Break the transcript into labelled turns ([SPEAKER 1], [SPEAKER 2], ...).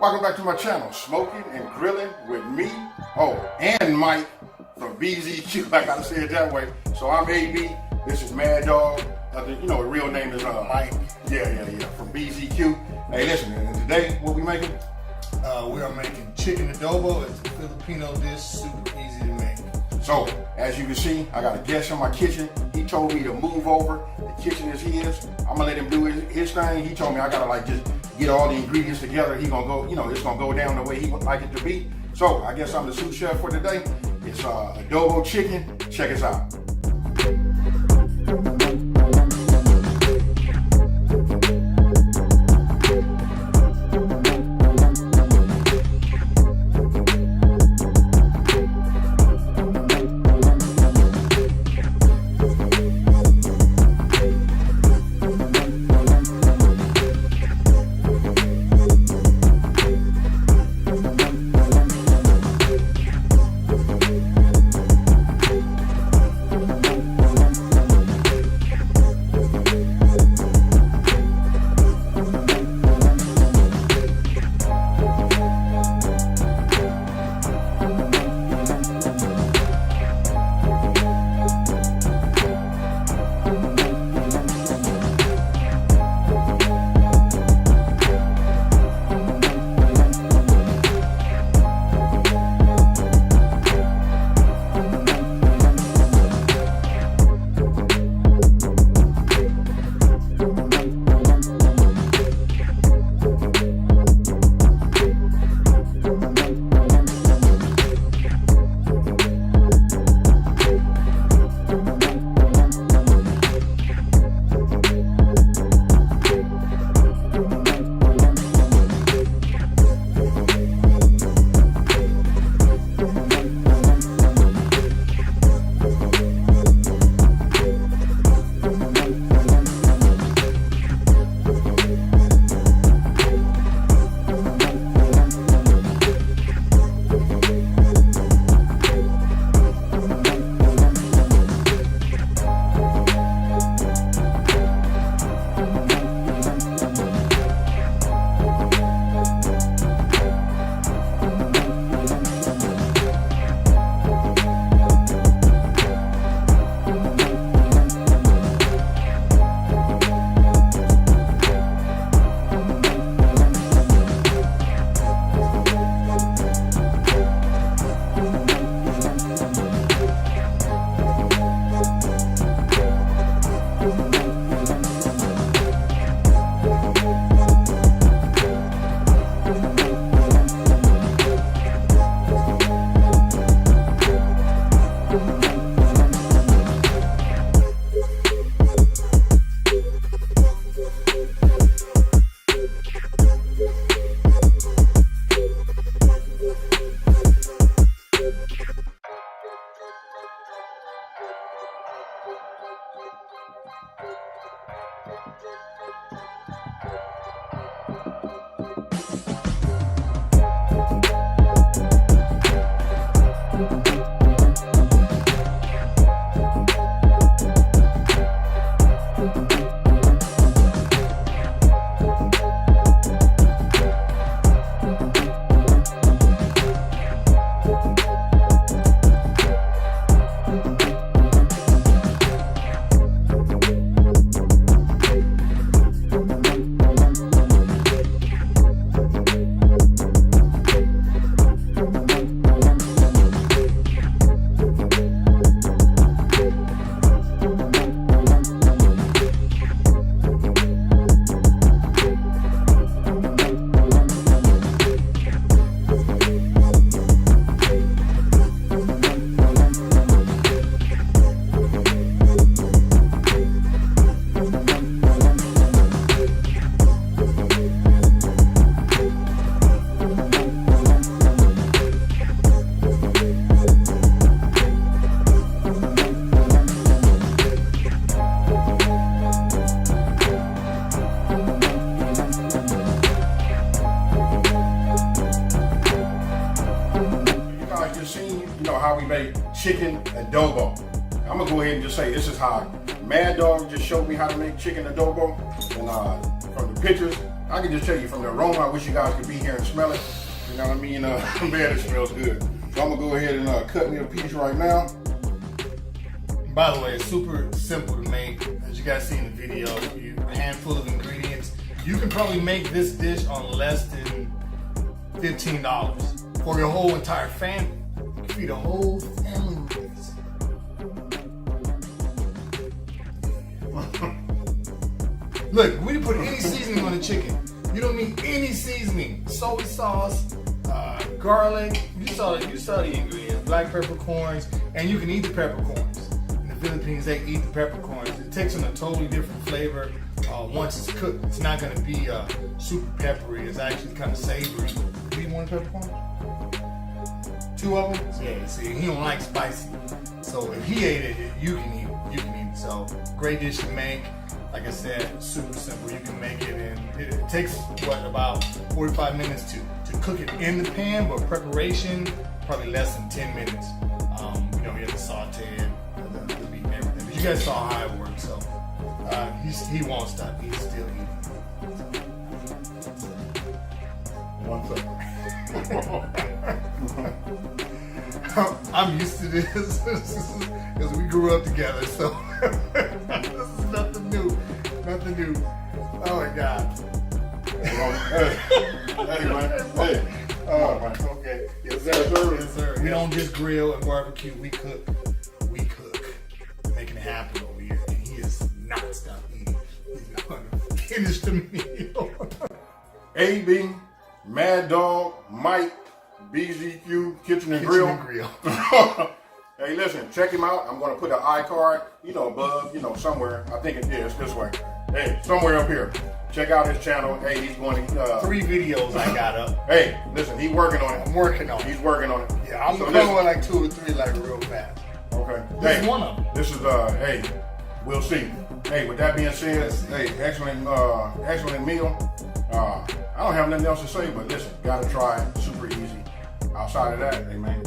[SPEAKER 1] Welcome back to my channel, Smoking and Grilling with me, and Mike from BZQ, like I said that way. So I'm AB, this is Mad Dog, the real name is Mike. Yeah, from BZQ. Hey, listen, and today, what we making?
[SPEAKER 2] We are making chicken adobo. It's a Filipino dish, super easy to make.
[SPEAKER 1] So, as you can see, I got a guest in my kitchen. He told me to move over. The kitchen is his. I'm gonna let him do his thing. He told me I gotta just get all the ingredients together. He gonna go, it's gonna go down the way he would like it to be. So, I guess I'm the sous chef for today. It's adobo chicken. Check us out. how we make chicken adobo. I'm gonna go ahead and just say this is how Mad Dog just showed me how to make chicken adobo, and from the pictures, I can just tell you from the aroma, I wish you guys could be here and smell it. You know what I mean? Man, it smells good. So I'm gonna go ahead and cut me a piece right now.
[SPEAKER 2] By the way, it's super simple to make. As you guys see in the video, a handful of ingredients. You can probably make this dish on less than $15 for your whole entire family. You can feed a whole family with this. Look, we didn't put any seasoning on the chicken. You don't need any seasoning. Soy sauce, garlic. You saw the ingredients. Black peppercorns, and you can eat the peppercorns. In the Philippines, they eat the peppercorns. It takes on a totally different flavor once it's cooked. It's not going to be super peppery. It's actually kind of savory. Do you want a peppercorn? 2 of them? Yeah. See, he don't like spicy. So if he ate it, you can eat it. You can eat it. So great dish to make. Like I said, super simple. You can make it, and it takes about 45 minutes to cook it in the pan, but preparation probably less than 10 minutes. You know, you have to saute it, the meat and everything. But you guys saw how it works, so he won't stop. He's still eating.
[SPEAKER 1] One second.
[SPEAKER 2] I'm used to this because we grew up together, so this is nothing new. Nothing new. Oh my God.
[SPEAKER 1] Hey, man. Hey. Oh, man.
[SPEAKER 2] Okay. Yes, sir. Yes, sir. We don't just grill and barbecue. We cook. We cook. Making it happen over here, and he is not stop eating. He's not going to finish the meal.
[SPEAKER 1] AB, Mad Dog, Mike, BZQ, Kitchen and Grill. Hey, listen, check him out. I'm going to put an iCard, above, somewhere. I think it's this way. Hey, somewhere up here. Check out his channel. Hey, he's going to...
[SPEAKER 2] 3 videos I got up.
[SPEAKER 1] Hey, listen, he's working on it.
[SPEAKER 2] I'm working on it.
[SPEAKER 1] He's working on it.
[SPEAKER 2] Yeah, I'm going to like 2 or 3 like real fast.
[SPEAKER 1] Okay.
[SPEAKER 2] This is one of them.
[SPEAKER 1] This is, hey, we'll see. Hey, with that being said, hey, excellent meal. I don't have nothing else to say, but listen, gotta try it. Super easy. Outside of that, hey man,